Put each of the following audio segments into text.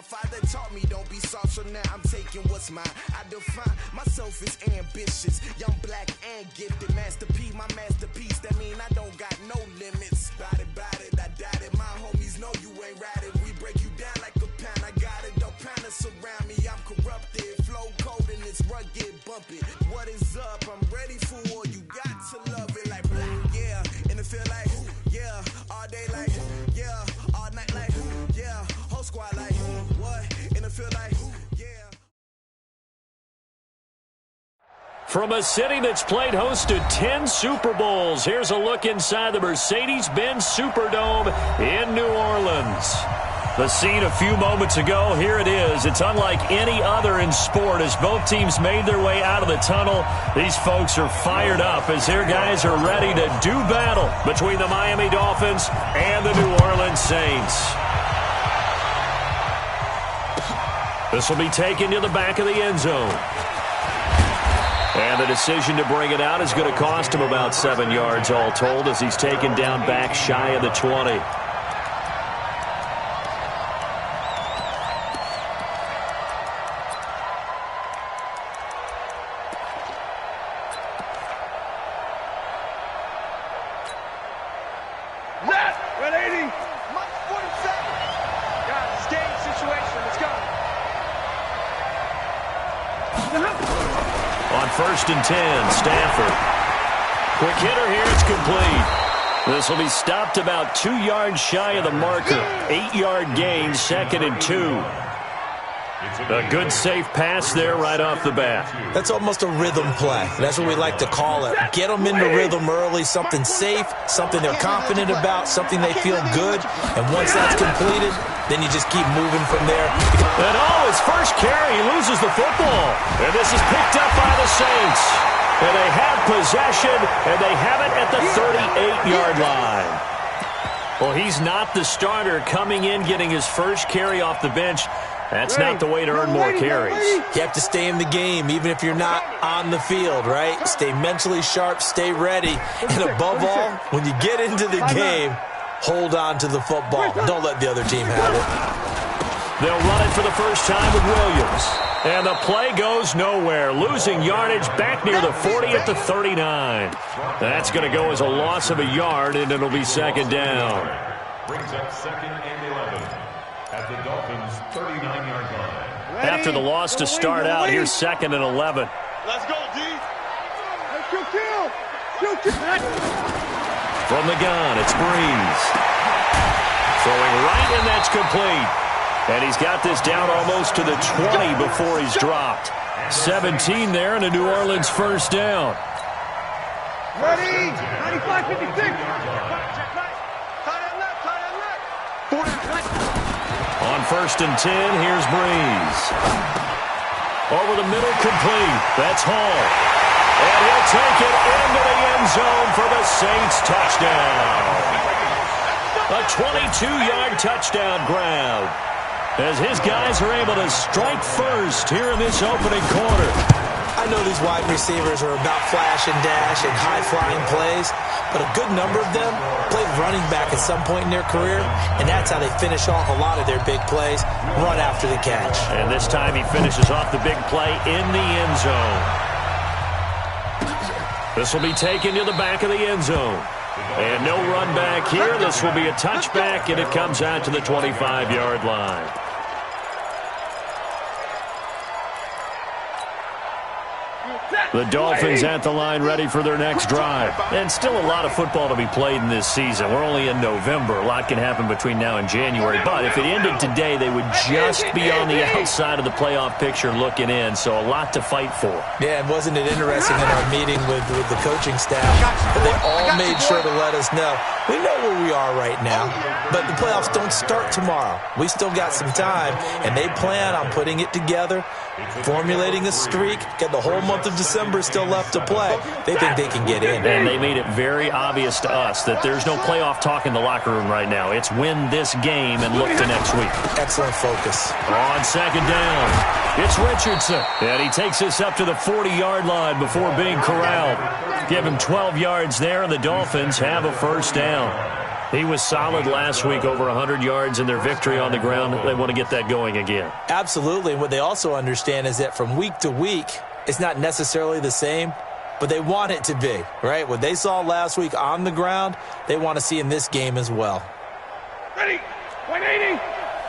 My father taught me don't be soft, so now I'm taking what's mine. I define myself as ambitious, young, black, and gifted. Masterpiece, my masterpiece, that mean I don't got no limits. Bout it, I doubt it. My homies know you ain't ratted. We break you down like a pound. I got it, don't pound us around me. I'm corrupted, flow cold and it's rugged, bump it. What is up? I'm ready for war. You got to love it like black, yeah. And it feel like, yeah. All day like, yeah. All night like, yeah. Whole squad like, what? And it feel like, yeah. From a city that's played host to 10 Super Bowls, here's a look inside the Mercedes-Benz Superdome in New Orleans. The scene a few moments ago, here it is. It's unlike any other in sport as both teams made their way out of the tunnel. These folks are fired up as their guys are ready to do battle between the Miami Dolphins and the New Orleans Saints. This will be taken to the back of the end zone. And the decision to bring it out is going to cost him about 7 yards all told as he's taken down back shy of the 20. First and 10, Stafford. Quick hitter here, it's complete. This will be stopped about 2 yards shy of the marker. 8-yard gain, 2nd and 2. A good safe pass there right off the bat. That's almost a rhythm play. That's what we like to call it. Get them into rhythm early, something safe, something they're confident about, something they feel good. And once that's completed, then you just keep moving from there. And his first carry, he loses the football. And this is picked up by the Saints. And they have possession, and they have it at the 38-yard line. Well, he's not the starter coming in, getting his first carry off the bench. That's not the way to earn more carries. You have to stay in the game, even if you're not on the field, right? Stay mentally sharp, stay ready. And above all, when you get into the game, hold on to the football. Don't let the other team have it. They'll run it for the first time with Williams. And the play goes nowhere. Losing yardage back near the 40 at the 39. That's going to go as a loss of a yard, and it'll be second down. Brings up 2nd and 11 at the Dolphins' 39-yard line. After the loss to start out, here's 2nd and 11. Let's go, D. Let's go, kill. From the gun, it's Breeze. Throwing right, and that's complete. And he's got this down almost to the 20 before he's dropped. 17 there and a New Orleans first down. Ready? 95-56. On 1st and 10, here's Breeze. Over the middle, complete. That's Hall. And he'll take it into the end zone for the Saints touchdown. A 22-yard touchdown grab, as his guys are able to strike first here in this opening quarter. I know these wide receivers are about flash and dash and high-flying plays, but a good number of them played running back at some point in their career, and that's how they finish off a lot of their big plays, run after the catch. And this time he finishes off the big play in the end zone. This will be taken to the back of the end zone. And no run back here. This will be a touchback, and it comes out to the 25-yard line. The Dolphins at the line ready for their next drive. And still a lot of football to be played in this season. We're only in November. A lot can happen between now and January. But if it ended today, they would just be on the outside of the playoff picture looking in. So a lot to fight for. Yeah, and wasn't it interesting in our meeting with the coaching staff that they all made sure to let us know, we know where we are right now, but the playoffs don't start tomorrow. We still got some time, and they plan on putting it together, formulating a streak, get the whole month of December still left to play. They think they can get in. And they made it very obvious to us that there's no playoff talk in the locker room right now. It's win this game and look to next week. Excellent focus. On second down, it's Richardson. And he takes us up to the 40-yard line before being corralled. Give him 12 yards there, and the Dolphins have a first down. He was solid last week, over 100 yards in their victory on the ground. They want to get that going again. Absolutely. And what they also understand is that from week to week, it's not necessarily the same, but they want it to be, right? What they saw last week on the ground, they want to see in this game as well. Ready? 180.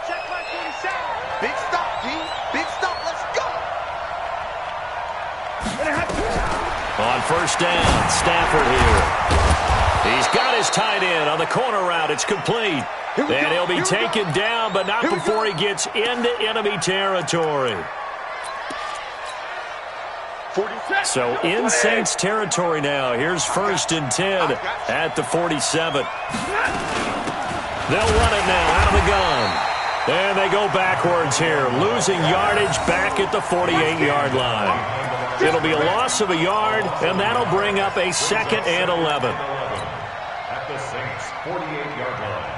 Check my 47. Big stop, G. Big stop. Let's go. On first down, Stafford here. He's got his tight end on the corner route. It's complete. And he'll be taken down, but not before he gets into enemy territory. So in Saints territory now. Here's 1st and 10 at the 47. They'll run it now out of the gun. And they go backwards here, losing yardage back at the 48-yard line. It'll be a loss of a yard, and that'll bring up a 2nd and 11. At the Saints' 48-yard line.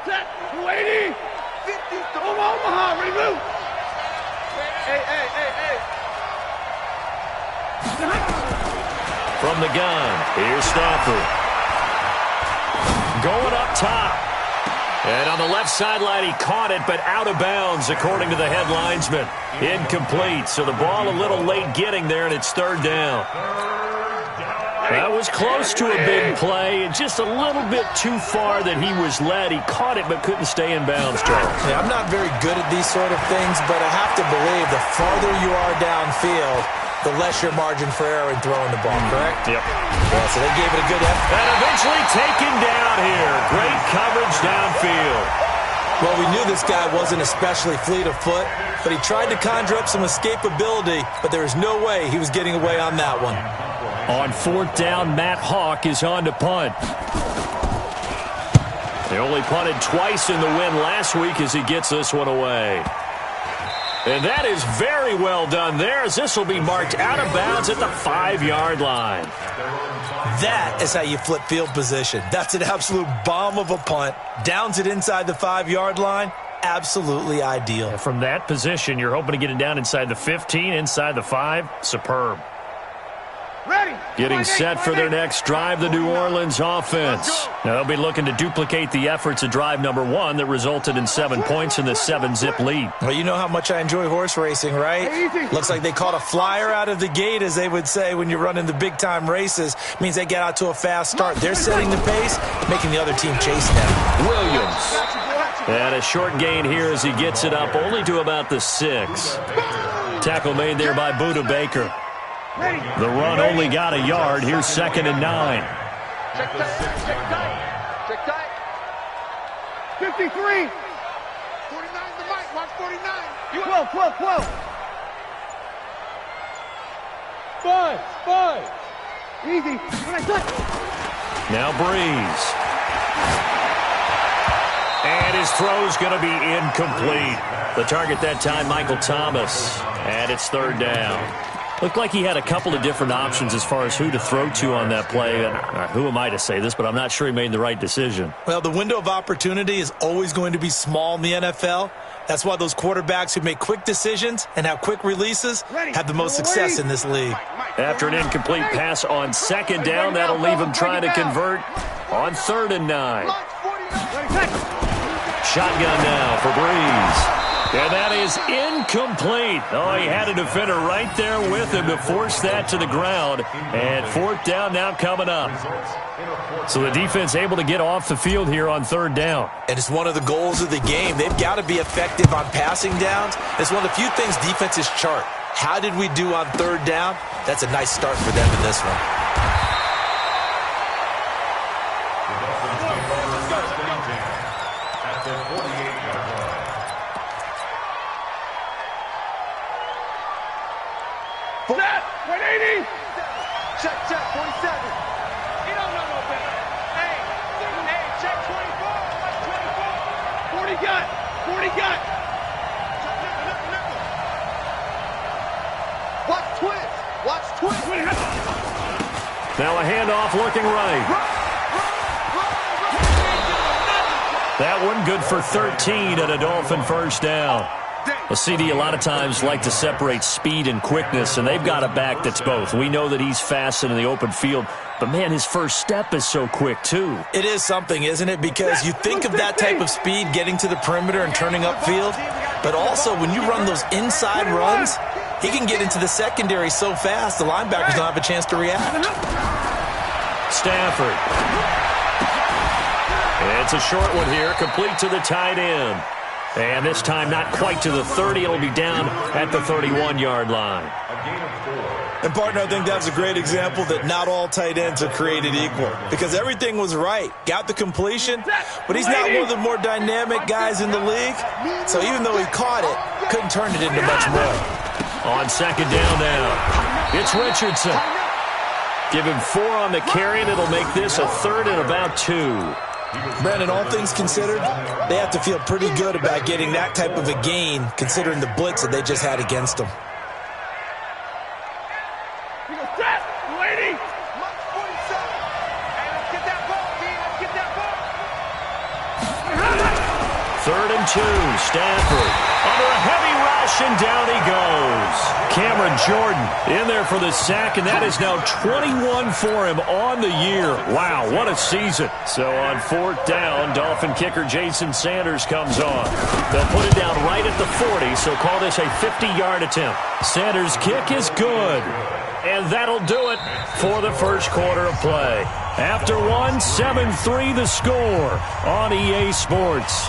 Set. 280. 50. Omaha. Ready, move. Hey. From the gun, here's Stafford. Going up top. And on the left sideline, he caught it, but out of bounds, according to the head linesman. Incomplete, so the ball a little late getting there, and it's 3rd down. That was close to a big play, and just a little bit too far that he was led. He caught it, but couldn't stay in bounds, Charles. Yeah, I'm not very good at these sort of things, but I have to believe the farther you are downfield, the less your margin for error in throwing the ball, correct? Yep. Yeah, so they gave it a good effort. And eventually taken down here. Great coverage downfield. Well, we knew this guy wasn't especially fleet of foot, but he tried to conjure up some escapability, but there was no way he was getting away on that one. On 4th down, Matt Hawk is on to punt. They only punted twice in the win last week as he gets this one away. And that is very well done there, as this will be marked out of bounds at the 5-yard line. That is how you flip field position. That's an absolute bomb of a punt. Downs it inside the 5-yard line. Absolutely ideal. From that position, you're hoping to get it down inside the 15, inside the 5. Superb. Ready. Getting set for their next drive, the New Orleans offense. Now they'll be looking to duplicate the efforts of drive number 1 that resulted in 7 points in the 7-zip lead. Well, you know how much I enjoy horse racing, right? Looks like they caught a flyer out of the gate, as they would say when you're running the big-time races. Means they get out to a fast start. They're setting the pace, making the other team chase them. Williams. And a short gain here as he gets it up only to about the 6. Tackle made there by Budda Baker. The run only got a yard. Here's 2nd and 9. Check tight. Check tight. 53. 49 the mic. Watch 49. 12. 5. Easy. When I touch. Now Breeze. And his throw's going to be incomplete. The target that time, Michael Thomas. And it's 3rd down. Looked like he had a couple of different options as far as who to throw to on that play. And who am I to say this, but I'm not sure he made the right decision. Well, the window of opportunity is always going to be small in the NFL. That's why those quarterbacks who make quick decisions and have quick releases have the most success in this league. After an incomplete pass on 2nd down, that'll leave him trying to convert on 3rd and 9. Shotgun now for Breeze. And that is incomplete. Oh, he had a defender right there with him to force that to the ground. And 4th down now coming up. So the defense able to get off the field here on 3rd down. And it's one of the goals of the game. They've got to be effective on passing downs. It's one of the few things defenses chart. How did we do on 3rd down? That's a nice start for them in this one. At the 48-yard line. Set. 180. Check 47. You don't know no better. Hey, check 24. Watch 40 got. 40 got. Watch twist. Watch twist. Now a handoff looking right. That one good for 13 and a Dolphin 1st down. Well, CD, a lot of times like to separate speed and quickness, and they've got a back that's both. We know that he's fast in the open field, but, man, his first step is so quick, too. It is something, isn't it? Because you think of that type of speed getting to the perimeter and turning upfield, but also when you run those inside runs, he can get into the secondary so fast the linebackers don't have a chance to react. Stafford. It's a short one here, complete to the tight end. And this time not quite to the 30. It'll be down at the 31-yard line. And, partner, I think that's a great example that not all tight ends are created equal because everything was right. Got the completion, but he's not one of the more dynamic guys in the league. So even though he caught it, couldn't turn it into much more. On second down now, it's Richardson. Give him 4 on the carry, and it'll make this a 3rd and about 2. Brandon, all things considered, they have to feel pretty good about getting that type of a gain considering the blitz that they just had against them. Third and 2, Stafford under a heavy rush, and down he goes. Cameron Jordan in there for the sack, and that is now 21 for him on the year. Wow, what a season. So on 4th down, Dolphin kicker Jason Sanders comes on. They'll put it down right at the 40, so call this a 50-yard attempt. Sanders' kick is good. And that'll do it for the first quarter of play. After one, 7-3 the score on EA Sports.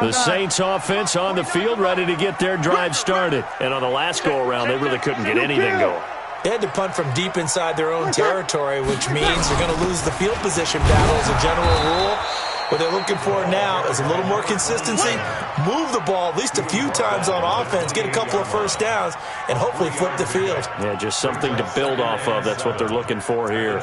The Saints offense on the field, ready to get their drive started. And on the last go-around, they really couldn't get anything going. They had to punt from deep inside their own territory, which means they're going to lose the field position battle as a general rule. What they're looking for now is a little more consistency, move the ball at least a few times on offense, get a couple of first downs, and hopefully flip the field. Yeah, just something to build off of. That's what they're looking for here.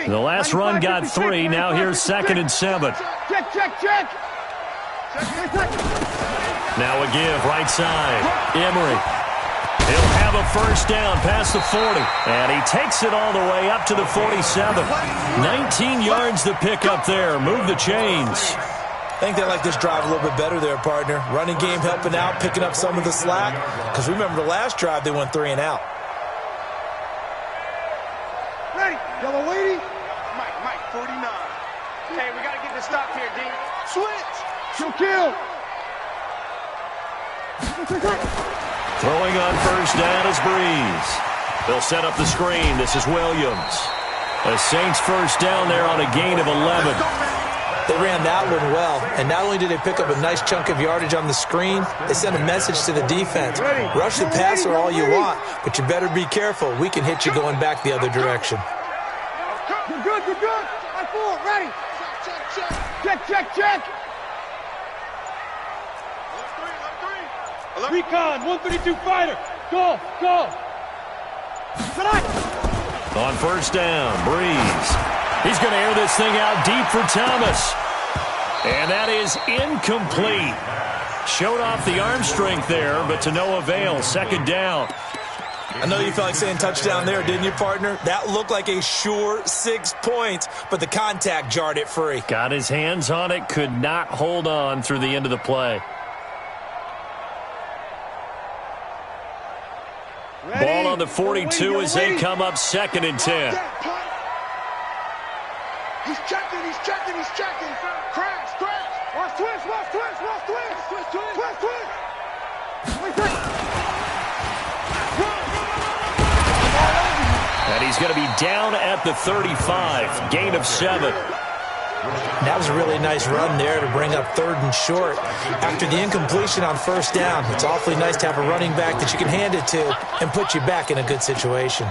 The last run got 3. Now here's 2nd and 7. Check. Now a give, right side. Emery. He'll have a first down past the 40. And he takes it all the way up to the 47. 19 yards to pick up there. Move the chains. I think they like this drive a little bit better there, partner. Running game helping out, picking up some of the slack. Because remember, the last drive they went 3 and out. Ready. Yellow lady. Mike, 49. Hey, we got to get this stopped here, D. Switch. Kill. Throwing on first down is Breeze. They'll set up the screen. This is Williams. The Saints first down there on a gain of 11. They ran that one well, and not only did they pick up a nice chunk of yardage on the screen, they sent a message to the defense. Rush the passer all you want, but you better be careful. We can hit you going back the other direction. You're good. On 4, ready. Check. Recon, 132 fighter. Go. On first down, Breeze. He's going to air this thing out deep for Thomas. And that is incomplete. Showed off the arm strength there, but to no avail. 2nd down. I know you felt like saying touchdown there, didn't you, partner? That looked like a sure 6 points, but the contact jarred it free. Got his hands on it, could not hold on through the end of the play. Ready. Ball on the 42 as they come up 2nd and 10. He's checking. Crash. Watch twist. And he's going to be down at the 35. Gain of 7. That was a really nice run there to bring up 3rd and short. After the incompletion on first down, it's awfully nice to have a running back that you can hand it to and put you back in a good situation.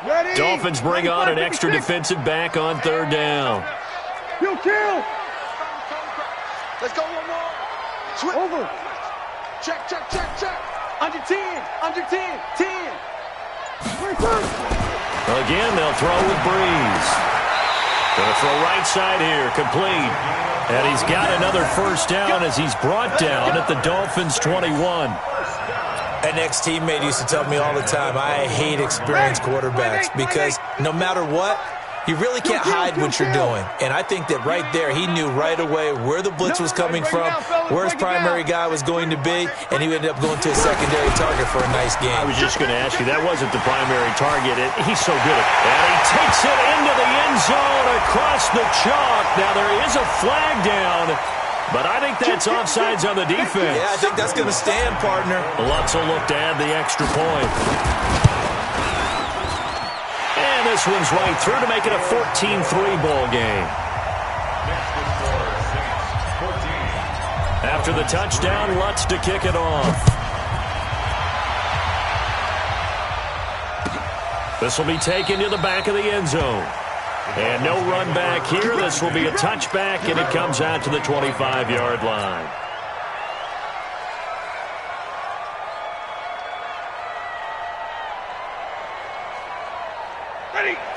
Ready. Dolphins bring on an extra defensive back on 3rd down. Kill. Let's go one more. Switch. Over. Check. Under 10. Under 10. 10. Again, they'll throw with Breeze. Going to throw right side here, complete. And he's got another first down as he's brought down at the Dolphins' 21. An ex-teammate used to tell me all the time, I hate experienced quarterbacks because no matter what, you really can't hide what you're doing. And I think that right there, he knew right away where the blitz was coming from, where his primary guy was going to be, and he ended up going to a secondary target for a nice game. I was just going to ask you, that wasn't the primary target. He's so good at it. And he takes it into the end zone across the chalk. Now, there is a flag down, but I think that's offsides on the defense. Yeah, I think that's going to stand, partner. Lutz will look to add the extra point. And this one's right through to make it a 14-3 ball game. After the touchdown, Lutz to kick it off. This will be taken to the back of the end zone. And no run back here. This will be a touchback, and it comes out to the 25-yard line.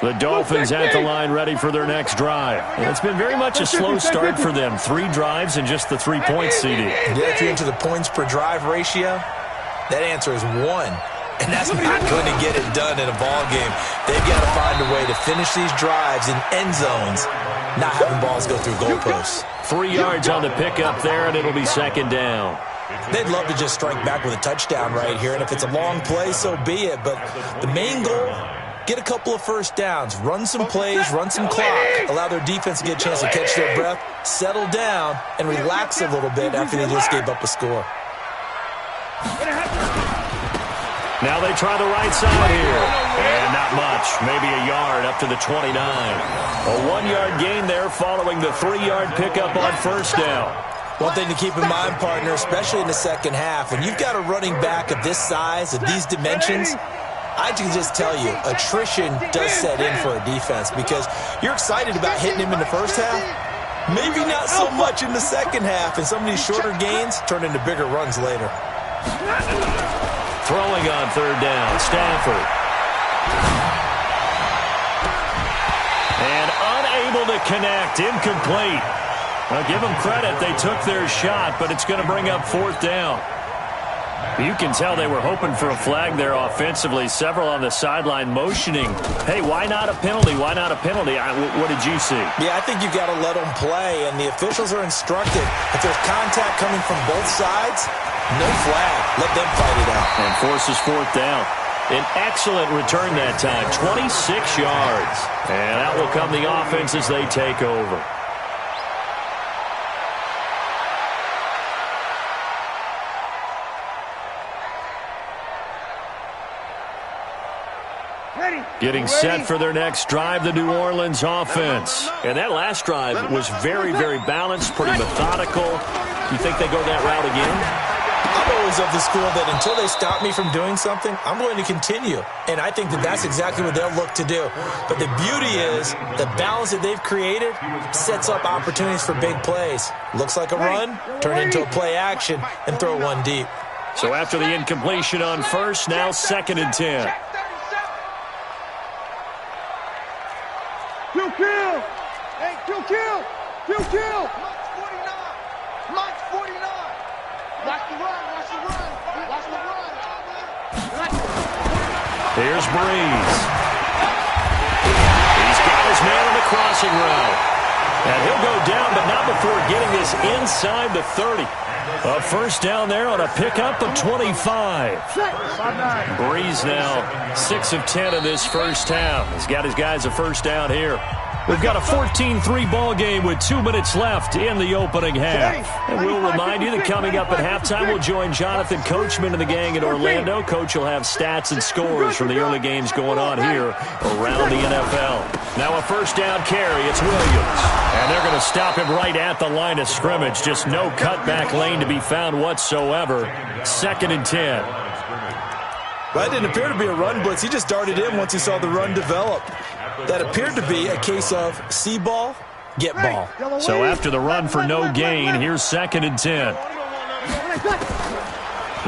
The Dolphins at the line ready for their next drive. And it's been very much a slow start for them. 3 drives and just the 3 points, CD. Yeah, if you're into the points per drive ratio, that answer is 1. And that's not going to get it done in a ball game. They've got to find a way to finish these drives in end zones, not having balls go through goalposts. 3 yards on the pickup there, and it'll be second down. They'd love to just strike back with a touchdown right here, and if it's a long play, so be it. But the main goal, get a couple of first downs, run some plays, run some clock, allow their defense to get a chance to catch their breath, settle down, and relax a little bit after they just gave up a score. Now they try the right side here. And not much. Maybe a yard up to the 29. A 1-yard gain there following the 3-yard pickup on first down. One thing to keep in mind, partner, especially in the second half, when you've got a running back of this size, of these dimensions, I can just tell you, attrition does set in for a defense because you're excited about hitting him in the first half. Maybe not so much in the second half, and some of these shorter gains turn into bigger runs later. Throwing on third down, Stafford. And unable to connect, incomplete. Now give them credit, they took their shot, but it's going to bring up fourth down. You can tell they were hoping for a flag there offensively. Several on the sideline motioning. Hey, why not a penalty? Why not a penalty? What did you see? Yeah, I think you've got to let them play, and the officials are instructed. If there's contact coming from both sides, no flag. Let them fight it out. And forces fourth down. An excellent return that time, 26 yards. And that will come the offense as they take over. Getting set for their next drive, the New Orleans offense. And that last drive was very, very balanced, pretty methodical. You think they go that route again? I'm always of the school that until they stop me from doing something, I'm going to continue. And I think that that's exactly what they'll look to do. But the beauty is the balance that they've created sets up opportunities for big plays. Looks like a run, turn into a play action, and throw one deep. So after the incompletion on first, now 2nd and 10. Kill! Hey, kill! March 49! March 49! Watch the run! Watch the run! Watch the run! Here's Breeze. He's got his man on the crossing route. And he'll go down, but not before getting this inside the 30. A first down there on a pickup of 25. Breeze now 6 of 10 in this first half. He's got his guys a first down here. We've got a 14-3 ball game with 2 minutes left in the opening half. And we'll remind you that coming up at halftime, we'll join Jonathan Coachman and the gang in Orlando. Coach will have stats and scores from the early games going on here around the NFL. Now a first down carry. It's Williams. And they're going to stop him right at the line of scrimmage. Just no cutback lane to be found whatsoever. 2nd and 10. Well, that didn't appear to be a run blitz. He just darted in once he saw the run develop. That appeared to be a case of see ball, get ball. So after the run for no gain, here's 2nd and 10.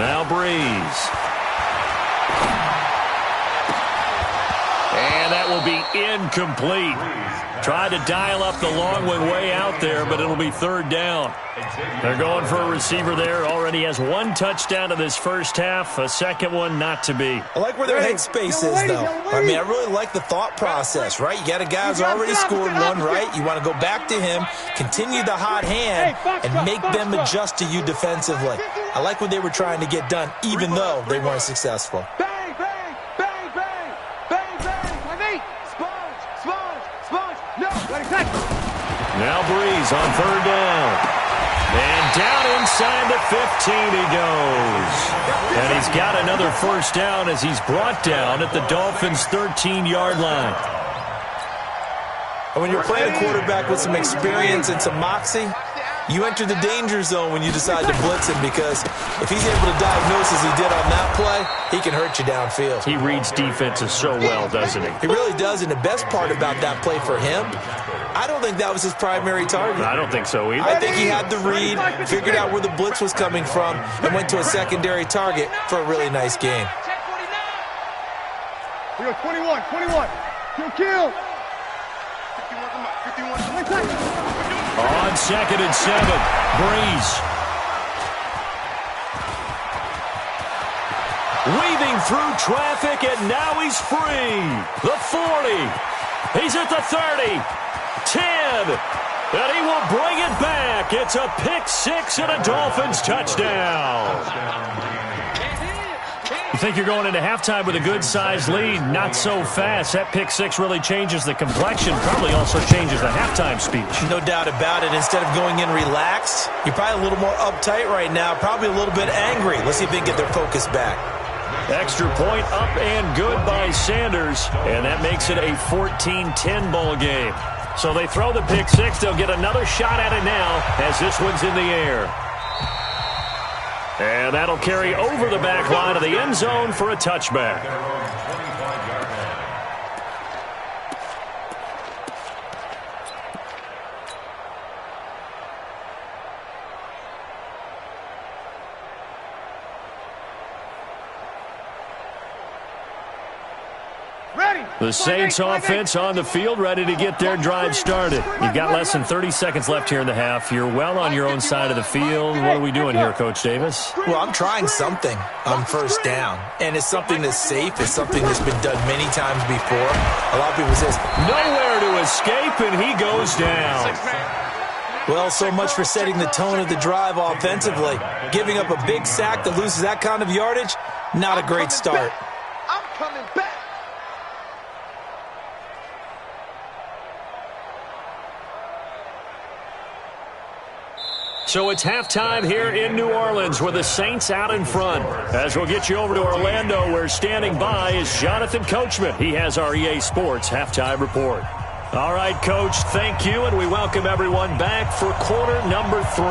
Now Breeze. And that will be incomplete. Tried to dial up the long way out there, but it'll be third down. They're going for a receiver there. Already has one touchdown in this first half. A second one not to be. I like where their headspace is, though. I mean, I really like the thought process, right? You got a guy who's already scored one, right? You want to go back to him, continue the hot hand, and make them adjust to you defensively. I like what they were trying to get done, even though they weren't successful. Bang, bang, bang, bang, bang, bang. My mate. Sponge. No, let it touch. Now Breeze on third down. And down inside the 15 he goes. And he's got another first down as he's brought down at the Dolphins' 13-yard line. And when you're playing a quarterback with some experience and some moxie, you enter the danger zone when you decide to blitz him, because if he's able to diagnose as he did on that play, he can hurt you downfield. He reads defenses so well, doesn't he? He really does, and the best part about that play for him, I don't think that was his primary target. I don't think so either. I think he had the read, figured out where the blitz was coming from, and went to a secondary target for a really nice gain. We go 21. Kill. 51. On 2nd and 7, Breeze. Weaving through traffic, and now he's free. The 40. He's at the 30. 10. And he will bring it back. It's a pick-6 and a Dolphins touchdown. You think you're going into halftime with a good-sized lead? Not so fast. That pick-6 really changes the complexion. Probably also changes the halftime speech. No doubt about it. Instead of going in relaxed, you're probably a little more uptight right now. Probably a little bit angry. Let's see if they can get their focus back. Extra point up and good by Sanders. And that makes it a 14-10 ball game. So they throw the pick-6. They'll get another shot at it now as this one's in the air. And that'll carry over the back line of the end zone for a touchback. The Saints offense on the field, ready to get their drive started. You've got less than 30 seconds left here in the half. You're well on your own side of the field. What are we doing here, Coach Davis? Well, I'm trying something on first down, and it's something that's safe. It's something that's been done many times before. A lot of people say, nowhere to escape, and he goes down. Well, so much for setting the tone of the drive offensively. Giving up a big sack that loses that kind of yardage, not a great start. I'm coming back. So it's halftime here in New Orleans with the Saints out in front. As we'll get you over to Orlando, where standing by is Jonathan Coachman. He has our EA Sports halftime report. All right, Coach, thank you, and we welcome everyone back for quarter number 3.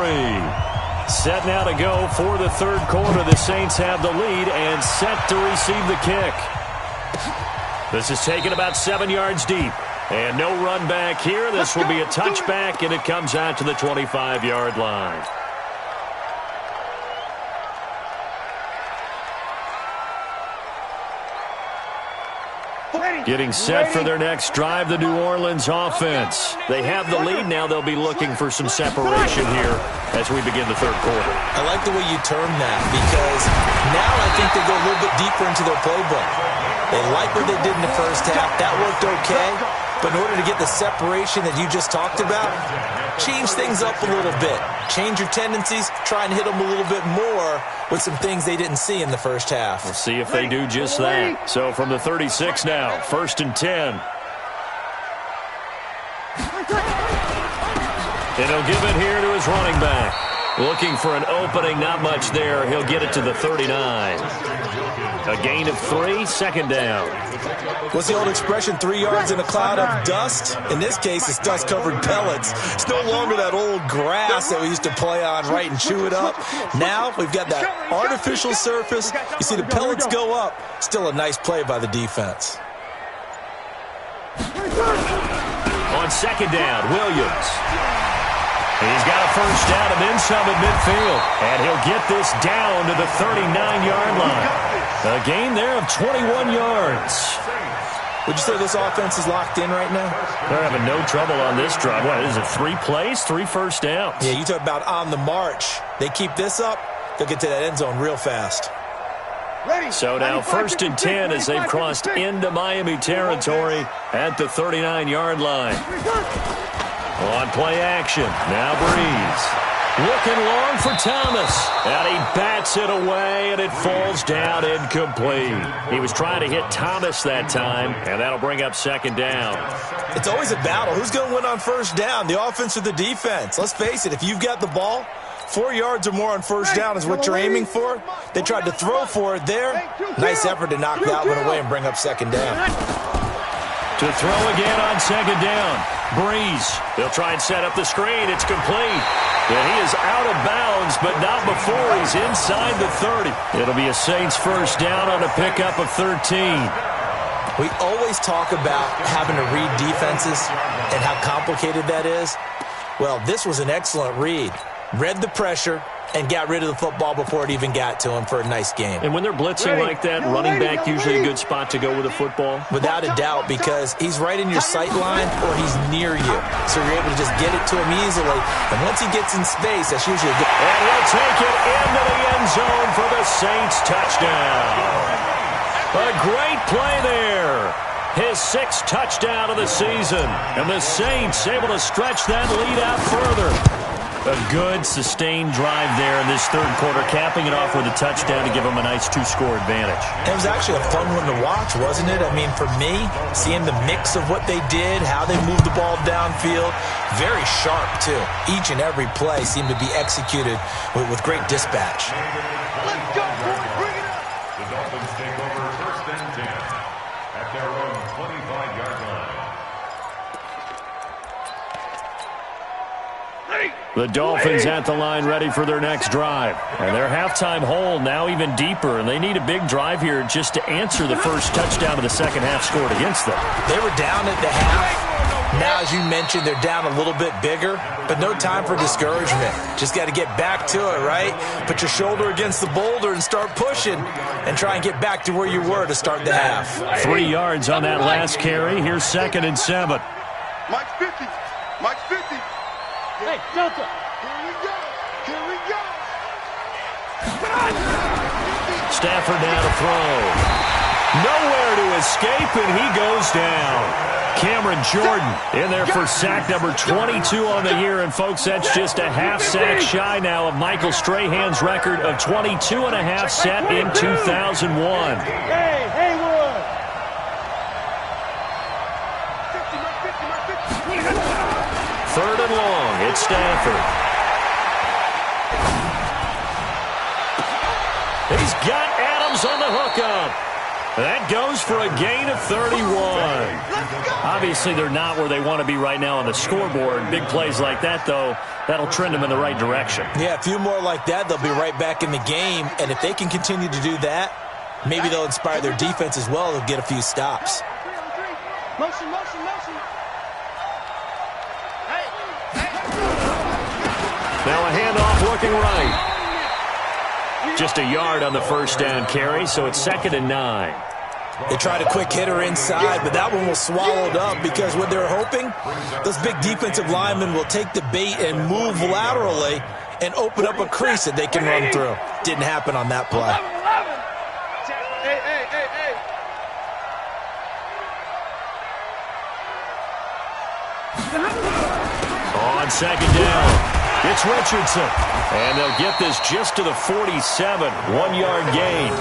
Set now to go for the third quarter. The Saints have the lead and set to receive the kick. This is taken about 7 yards deep. And no run back here. This will be a touchback, and it comes out to the 25-yard line. Getting set for their next drive, the New Orleans offense. They have the lead now. They'll be looking for some separation here as we begin the third quarter. I like the way you term that, because now I think they go a little bit deeper into their playbook. They like what they did in the first half. That worked okay. But in order to get the separation that you just talked about, change things up a little bit. Change your tendencies. Try and hit them a little bit more with some things they didn't see in the first half. We'll see if they do just that. So from the 36 now, 1st and 10. And he'll give it here to his running back. Looking for an opening, not much there. He'll get it to the 39. A gain of 3, second down. What's the old expression, 3 yards in a cloud of dust? In this case, it's dust-covered pellets. It's no longer that old grass that we used to play on, right, and chew it up. Now we've got that artificial surface. You see the pellets go up. Still a nice play by the defense. On second down, Williams. He's got a first down and then some at midfield. And he'll get this down to the 39-yard line. A gain there of 21 yards. Would you say this offense is locked in right now? They're having no trouble on this drive. What is it, 3 plays, 3 first downs? Yeah, you talk about on the march. They keep this up, they'll get to that end zone real fast. So now 1st and 10 as they've crossed into Miami territory at the 39-yard line. On play action, now Breeze. Looking long for Thomas. And he bats it away, and it falls down incomplete. He was trying to hit Thomas that time, and that'll bring up 2nd down. It's always a battle. Who's going to win on first down, the offense or the defense? Let's face it, if you've got the ball, 4 yards or more on first down is what you're aiming for. They tried to throw for it there. Nice effort to knock that one away and bring up 2nd down. To throw again on 2nd down. Breeze. They'll try and set up the screen. It's complete. And he is out of bounds, but not before he's inside the 30. It'll be a Saints first down on a pickup of 13. We always talk about having to read defenses and how complicated that is. Well, this was an excellent read. Read the pressure and got rid of the football before it even got to him for a nice game. And when they're blitzing like that, running back usually a good spot to go with the football? Without a doubt, because he's right in your sight line or he's near you. So you're able to just get it to him easily. And once he gets in space, that's usually a good... And he'll take it into the end zone for the Saints touchdown. A great play there. His 6th touchdown of the season. And the Saints able to stretch that lead out further. A good, sustained drive there in this 3rd quarter, capping it off with a touchdown to give them a nice 2-score advantage. It was actually a fun one to watch, wasn't it? I mean, for me, seeing the mix of what they did, how they moved the ball downfield, very sharp, too. Each and every play seemed to be executed with great dispatch. Let's go, boys. Bring it up. The Dolphins take over 1st and 10 at their own 25-yard line. The Dolphins at the line ready for their next drive. And their halftime hole now even deeper, and they need a big drive here just to answer the first touchdown of the second half scored against them. They were down at the half. Now, as you mentioned, they're down a little bit bigger, but no time for discouragement. Just got to get back to it, right? Put your shoulder against the boulder and start pushing and try and get back to where you were to start the half. 3 yards on that last carry. Here's 2nd and 7. Mike's 50. Mike's 50. Hey, Delta. Here we go. Here we go. Stafford now to throw. Nowhere to escape, and he goes down. Cameron Jordan in there for sack number 22 on the year. And, folks, that's just a half sack shy now of Michael Strahan's record of 22 and a half set in 2001. Hey, Haywood. 3rd and long. It's Stafford. He's got Adams on the hookup. That goes for a gain of 31. Obviously, they're not where they want to be right now on the scoreboard. Big plays like that, though, that'll trend them in the right direction. Yeah, a few more like that, they'll be right back in the game. And if they can continue to do that, maybe they'll inspire their defense as well. They'll get a few stops. Motion, motion, motion. Now a handoff looking right. Just a yard on the first down carry, so it's 2nd and 9. They tried a quick hitter inside, but that one was swallowed up because what they're hoping, those big defensive linemen will take the bait and move laterally and open up a crease that they can run through. Didn't happen on that play. Hey, hey, hey, hey. On 2nd down, it's Richardson. And they'll get this just to the 47, 1-yard gain.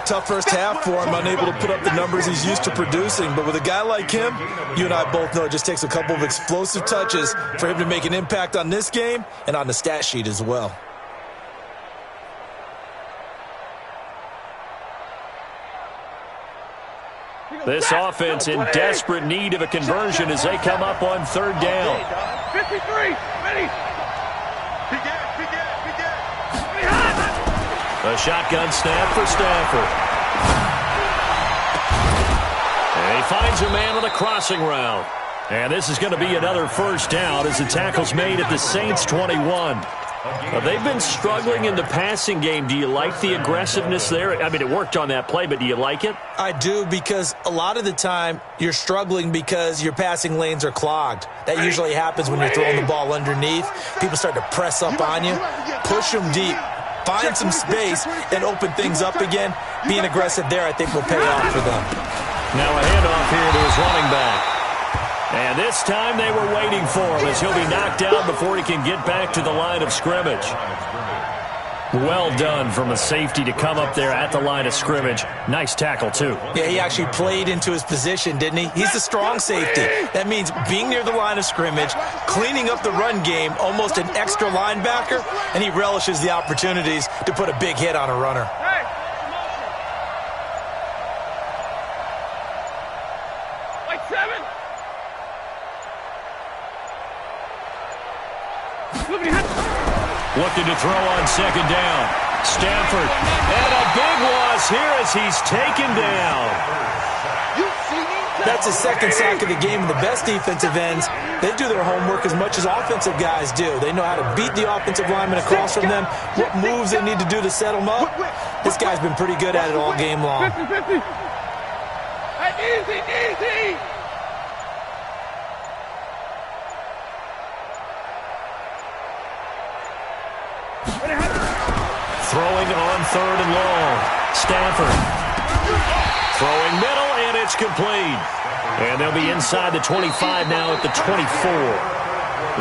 Tough first half for him, unable to put up the numbers he's used to producing. But with a guy like him, you and I both know it just takes a couple of explosive touches for him to make an impact on this game and on the stat sheet as well. This offense in desperate need of a conversion as they come up on 3rd down. 53, ready. A shotgun snap for Stafford. And he finds a man on the crossing route. And this is going to be another first down as the tackle's made at the Saints' 21. They've been struggling in the passing game. Do you like the aggressiveness there? I mean, it worked on that play, but do you like it? I do, because a lot of the time you're struggling because your passing lanes are clogged. That usually happens when you're throwing the ball underneath. People start to press up on you, push them deep, find some space, and open things up again. Being aggressive there, I think, will pay off for them. Now a handoff here to his running back. And this time they were waiting for him as he'll be knocked down before he can get back to the line of scrimmage. Well done from a safety to come up there at the line of scrimmage. Nice tackle, too. Yeah, he actually played into his position, didn't he? He's the strong safety. That means being near the line of scrimmage, cleaning up the run game, almost an extra linebacker, and he relishes the opportunities to put a big hit on a runner. Looking to throw on second down. Stafford. And a big loss here as he's taken down. That's his second sack of the game, and the best defensive ends, they do their homework as much as offensive guys do. They know how to beat the offensive lineman across from them, what moves they need to do to set them up. This guy's been pretty good at it all game long. 50-50. Easy. Throwing on third and long. Stafford. Throwing middle, and it's complete. And they'll be inside the 25 now at the 24.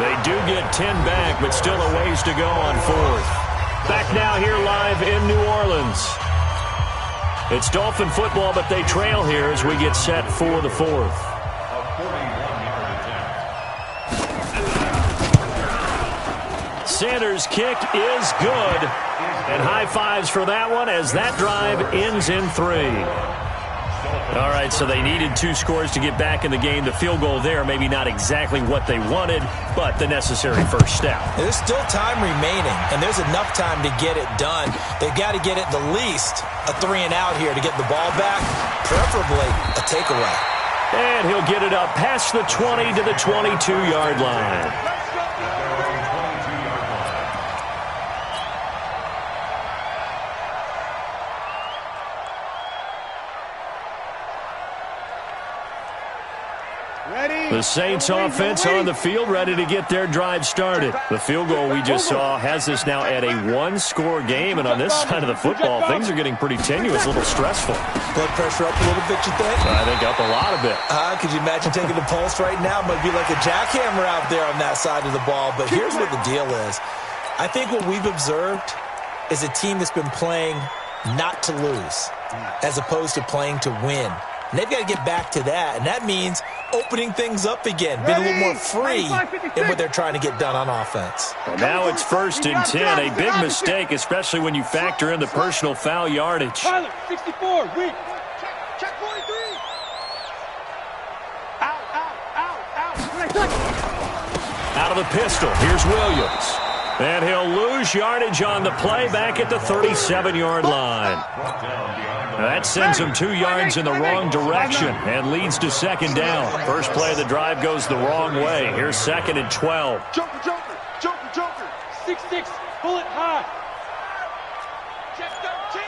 They do get 10 back, but still a ways to go on fourth. Back now here live in New Orleans. It's Dolphin football, but they trail here as we get set for the fourth. Sanders' kick is good. And high fives for that one as that drive ends in 3. All right, so they needed 2 scores to get back in the game. The field goal there, maybe not exactly what they wanted, but the necessary first step. There's still time remaining, and there's enough time to get it done. They've got to get at the least a 3 and out here to get the ball back, preferably a takeaway. And he'll get it up past the 20 to the 22-yard line. The Saints offense on the field, ready to get their drive started. The field goal we just saw has us now at a 1-score game, and on this side of the football, things are getting pretty tenuous, a little stressful. Blood pressure up a little bit, you think? I think up a lot of it. Could you imagine taking the pulse right now? It might be like a jackhammer out there on that side of the ball, but here's what the deal is. I think what we've observed is a team that's been playing not to lose as opposed to playing to win. And they've got to get back to that, and that means opening things up again, being a little more free in what they're trying to get done on offense. Well, now it's 1st and 10, a big mistake, especially when you factor in the personal foul yardage. Tyler, 64, weak. Check 43. Out of the pistol, here's Williams. And he'll lose yardage on the play back at the 37-yard line. That sends him 2 yards in the wrong direction and leads to second down. First play of the drive goes the wrong way. Here's 2nd and 12. Joker. 6-6, bullet high. Check 13.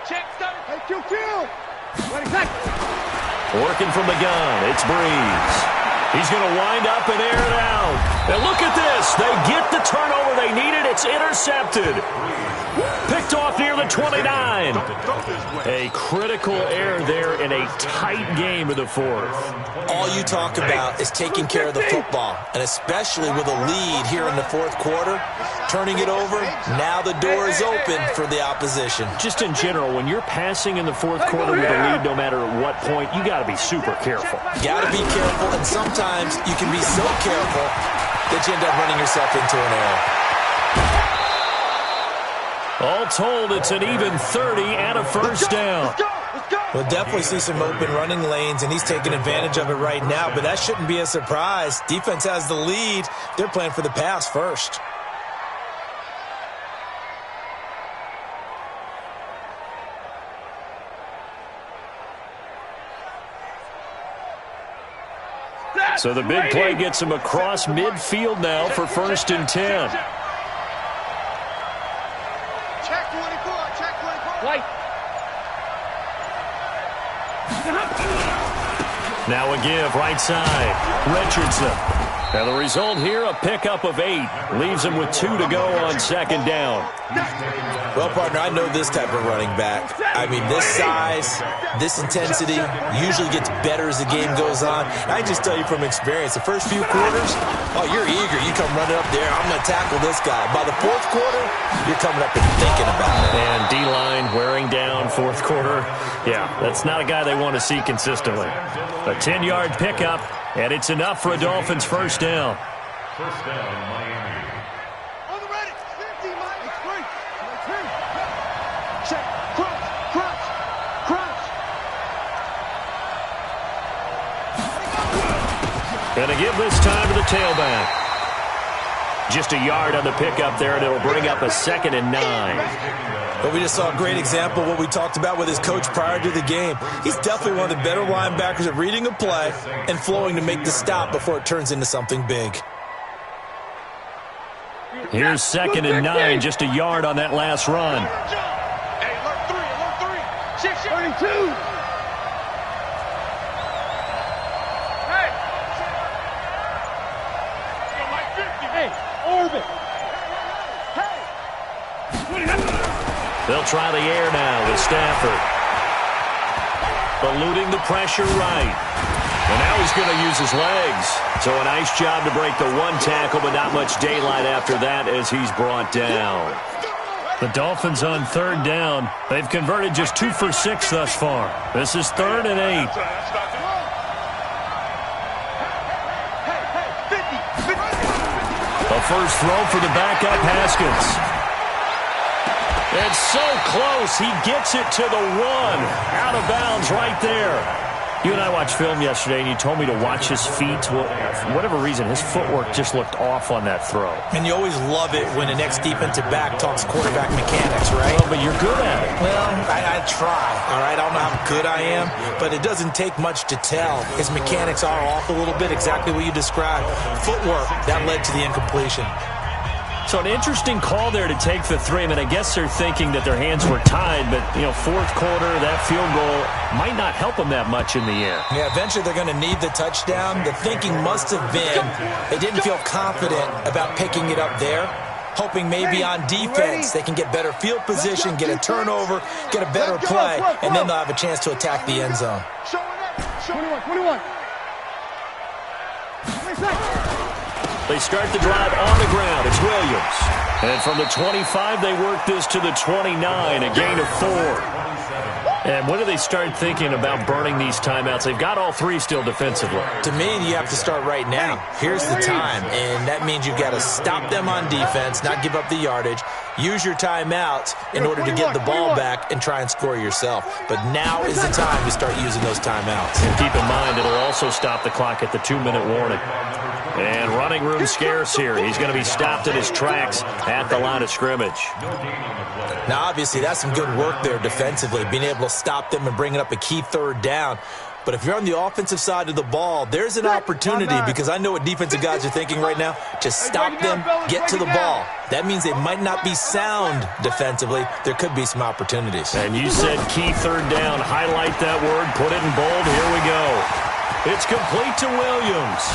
Check 13. Hey, kill. Working from the gun, it's Breeze. He's going to wind up and air it out. And look at this. They get the turnover they needed. It's intercepted. Picked off near the 29. A critical error there in a tight game of the fourth. All you talk about is taking care of the football, and especially with a lead here in the fourth quarter, turning it over, now the door is open for the opposition. Just in general, when you're passing in the fourth quarter with a lead, no matter at what point, you got to be super careful. Got to be careful, and sometimes you can be so careful that you end up running yourself into an error. All told, it's an even 30 and a first down. We'll definitely see some open running lanes, and he's taking advantage of it right now, but that shouldn't be a surprise. Defense has the lead. They're playing for the pass first. So the big play gets him across midfield now for 1st and 10. Check 24, check 24. White. Now a give, right side. Richardson. And the result here, a pickup of 8. Leaves him with 2 to go on 2nd down. Well, partner, I know this type of running back. I mean, this size, this intensity usually gets better as the game goes on. I just tell you from experience, the first few quarters, oh, you're eager. You come running up there, I'm going to tackle this guy. By the 4th quarter, you're coming up and thinking about it. And D-line wearing down 4th quarter. Yeah, that's not a guy they want to see consistently. A 10-yard pickup, and it's enough for a Dolphins 1st down. 1st down, Miami. On the ready. 50, Mike. It's 3. Check. Crunch. Crunch. Crunch. And a give this time to the tailback. Just a yard on the pickup there, and it'll bring up a 2nd and 9. But we just saw a great example of what we talked about with his coach prior to the game. He's definitely one of the better linebackers at reading a play and flowing to make the stop before it turns into something big. Here's 2nd and 9, just a yard on that last run. Hey, alert 3. 32. Hey. Hey, orbit. They'll try the air now with Stafford. Eluding the pressure right. And now he's going to use his legs. So a nice job to break the 1 tackle, but not much daylight after that as he's brought down. The Dolphins on 3rd down. They've converted just 2 for 6 thus far. This is 3rd and 8. A first throw for the backup Haskins. It's so close. He gets it to the 1. Out of bounds right there. You and I watched film yesterday, and you told me to watch his feet. Well, for whatever reason, his footwork just looked off on that throw. And you always love it when an ex-defensive back talks quarterback mechanics, right? Well, but you're good at it. Well, I try, all right? I don't know how good I am, but it doesn't take much to tell. His mechanics are off a little bit, exactly what you described. Footwork, that led to the incompletion. So an interesting call there to take the 3. I mean, I guess they're thinking that their hands were tied, but, 4th quarter, that field goal might not help them that much in the air. Yeah, eventually they're going to need the touchdown. The thinking must have been they didn't feel confident about picking it up there, hoping maybe on defense they can get better field position, get a turnover, get a better play, and then they'll have a chance to attack the end zone. 21. They start the drive on the ground. It's Williams. And from the 25, they work this to the 29, a gain of 4. And when do they start thinking about burning these timeouts? They've got all 3 still defensively. To me, you have to start right now. Here's the time, and that means you've got to stop them on defense, not give up the yardage, use your timeouts in order to get the ball back and try and score yourself. But now is the time to start using those timeouts. And keep in mind, it'll also stop the clock at the 2-minute warning. And running room scarce here. He's going to be stopped in his tracks at the line of scrimmage. Now, obviously, that's some good work there defensively, being able to stop them and bringing up a key 3rd down. But if you're on the offensive side of the ball, there's an opportunity, because I know what defensive guys are thinking right now. Just stop them, get to the ball. That means they might not be sound defensively. There could be some opportunities. And you said key 3rd down. Highlight that word. Put it in bold. Here we go. It's complete to Williams.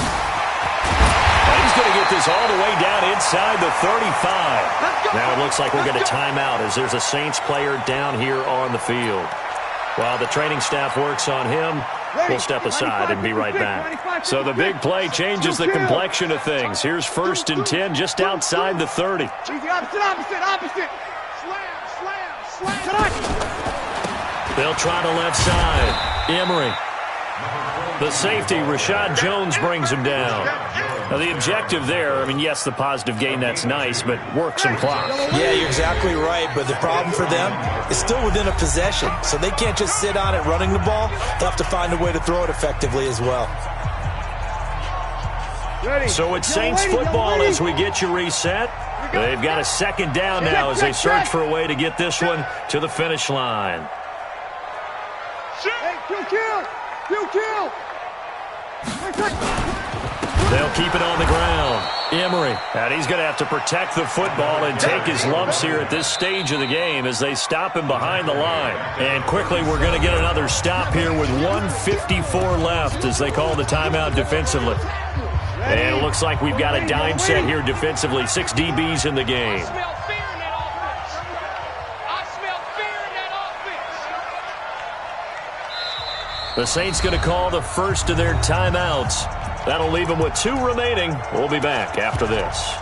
He's going to get this all the way down inside the 35. Now it looks like we're going to time out as there's a Saints player down here on the field. While the training staff works on him, we'll step aside and be right back. So the big play changes the complexion of things. Here's 1st and 10 just outside the 30. Opposite. Slam. They'll try the left side. Emery. The safety, Rashad Jones, brings him down. Now, the objective there, I mean, yes, the positive gain, that's nice, but work some clock. Yeah, you're exactly right, but the problem for them is still within a possession, so they can't just sit on it running the ball. They'll have to find a way to throw it effectively as well. So it's Saints football as we get you reset. They've got a 2nd down now as they search for a way to get this one to the finish line. Hey, kill. They'll keep it on the ground. Emery, and he's going to have to protect the football and take his lumps here at this stage of the game as they stop him behind the line. And quickly, we're going to get another stop here with 1:54 left as they call the timeout defensively. And it looks like we've got a dime set here defensively. 6 DBs in the game. The Saints going to call the first of their timeouts. That'll leave them with 2 remaining. We'll be back after this.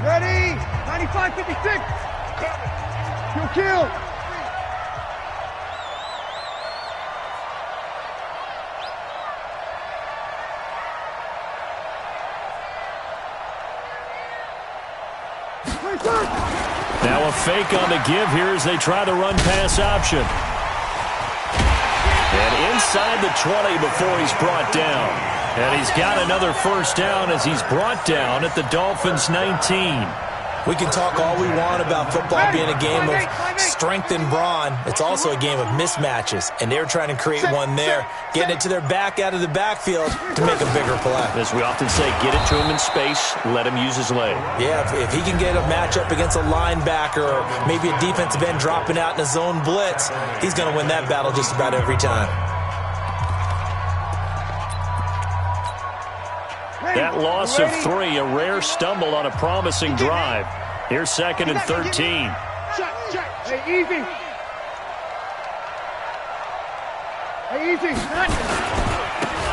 Ready? 95-56. Kill. Now a fake on the give here as they try the run-pass option. And inside the 20 before he's brought down. And he's got another first down as he's brought down at the Dolphins' 19. We can talk all we want about football being a game of strength and brawn. It's also a game of mismatches, and they're trying to create one there, getting it to their back out of the backfield to make a bigger play. As we often say, get it to him in space, let him use his leg. Yeah, if he can get a matchup against a linebacker or maybe a defensive end dropping out in a zone blitz, he's going to win that battle just about every time. That loss of 3, a rare stumble on a promising drive. Here's 2nd and 13. Check. Hey, easy.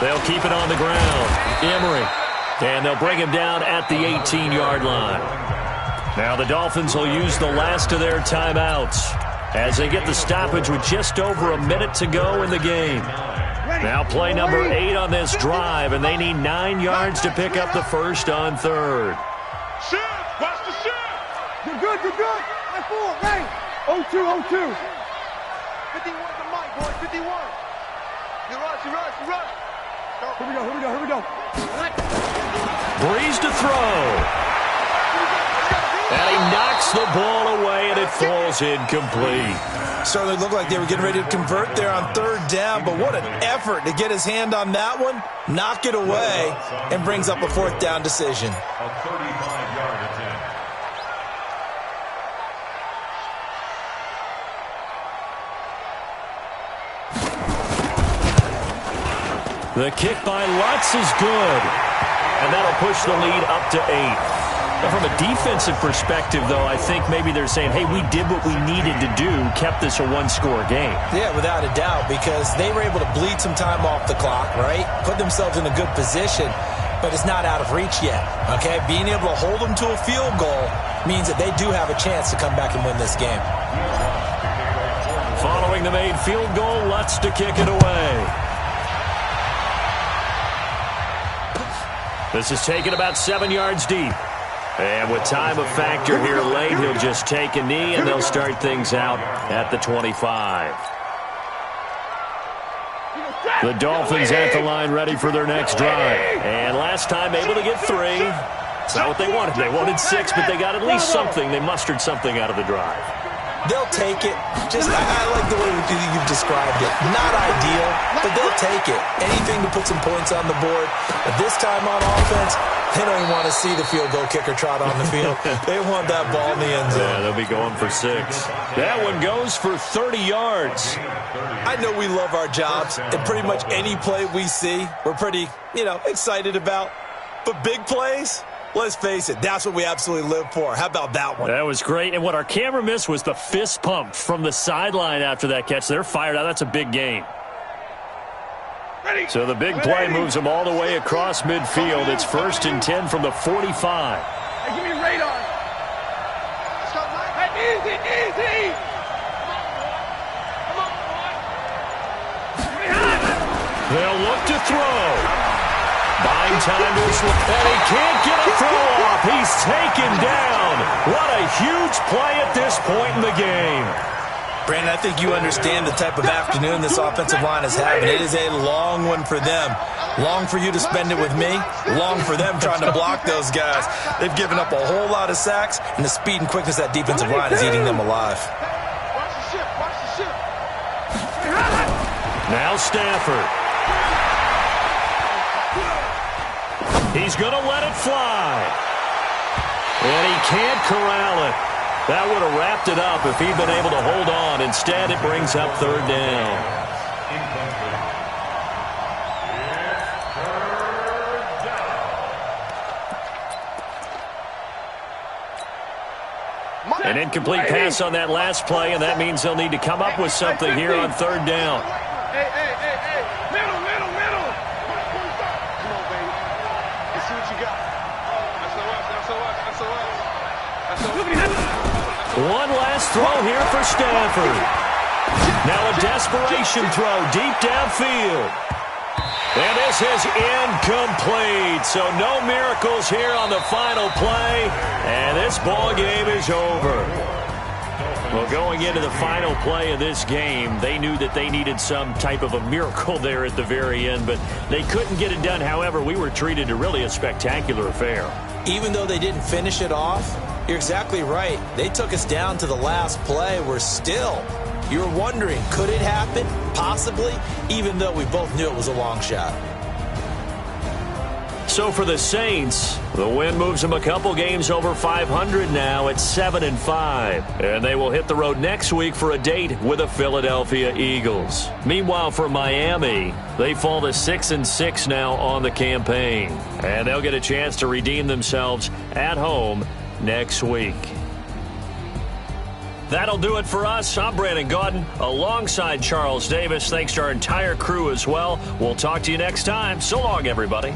They'll keep it on the ground. Emery. And they'll bring him down at the 18-yard line. Now the Dolphins will use the last of their timeouts as they get the stoppage with just over a minute to go in the game. Now play number 8 on this drive, and they need 9 yards to pick up the first on 3rd. Shift! Watch the shift! You're good. High 4, ready. 0-2. 51 to Mike, boys, 51. You rush. Here we go. Breeze to throw. And he knocks the ball away, and it falls incomplete. Certainly looked like they were getting ready to convert there on 3rd down, but what an effort to get his hand on that one, knock it away, and brings up a 4th down decision. A 35-yard attempt. The kick by Lutz is good, and that'll push the lead up to 8. From a defensive perspective, though, I think maybe they're saying, hey, we did what we needed to do, kept this a 1-score game. Yeah, without a doubt, because they were able to bleed some time off the clock, right? Put themselves in a good position, but it's not out of reach yet, okay? Being able to hold them to a field goal means that they do have a chance to come back and win this game. Following the made field goal, Lutz to kick it away. This is taken about 7 yards deep. And with time a factor here late, he'll just take a knee, and they'll start things out at the 25. The Dolphins at the line ready for their next drive. And last time able to get 3. It's not what they wanted. They wanted 6, but they got at least something. They mustered something out of the drive. They'll take it. I like the way you've described it. Not ideal, but they'll take it. Anything to put some points on the board. But this time on offense, they don't even want to see the field goal kicker trot on the field. They want that ball in the end zone. Yeah, they'll be going for 6. That one goes for 30 yards. I know we love our jobs, and pretty much any play we see, we're pretty, excited about. But big plays, let's face it, that's what we absolutely live for. How about that one? That was great. And what our camera missed was the fist pump from the sideline after that catch. They're fired out. That's a big game. So the big play moves them all the way across midfield. It's 1st and 10 from the 45. Hey, give me radar. Hey, easy. Come on, boy. They'll look to throw. Buying time to slip, and he can't get a throw off. He's taken down. What a huge play at this point in the game. Brandon, I think you understand the type of afternoon this offensive line is having. It is a long one for them. Long for you to spend it with me. Long for them trying to block those guys. They've given up a whole lot of sacks, and the speed and quickness of that defensive line is eating them alive. Now Stafford. He's going to let it fly. And he can't corral it. That would have wrapped it up if he'd been able to hold on. Instead, it brings up third down. An incomplete pass on that last play, and that means they'll need to come up with something here on third down. Hey. Middle. Come on, baby. Let's see what you got. SOS. One last throw here for Stafford. Now a desperation throw deep downfield. And this is incomplete. So no miracles here on the final play. And this ball game is over. Well, going into the final play of this game, they knew that they needed some type of a miracle there at the very end, but they couldn't get it done. However, we were treated to really a spectacular affair. Even though they didn't finish it off, you're exactly right. They took us down to the last play. We're still, you're wondering, could it happen? Possibly, even though we both knew it was a long shot. So for the Saints, the win moves them a couple games over 500 now at 7-5. And they will hit the road next week for a date with the Philadelphia Eagles. Meanwhile, for Miami, they fall to 6-6 now on the campaign. And they'll get a chance to redeem themselves at home next week. That'll do it for us. I'm Brandon Gaudin alongside Charles Davis. Thanks to our entire crew as well. We'll talk to you next time. So long, everybody.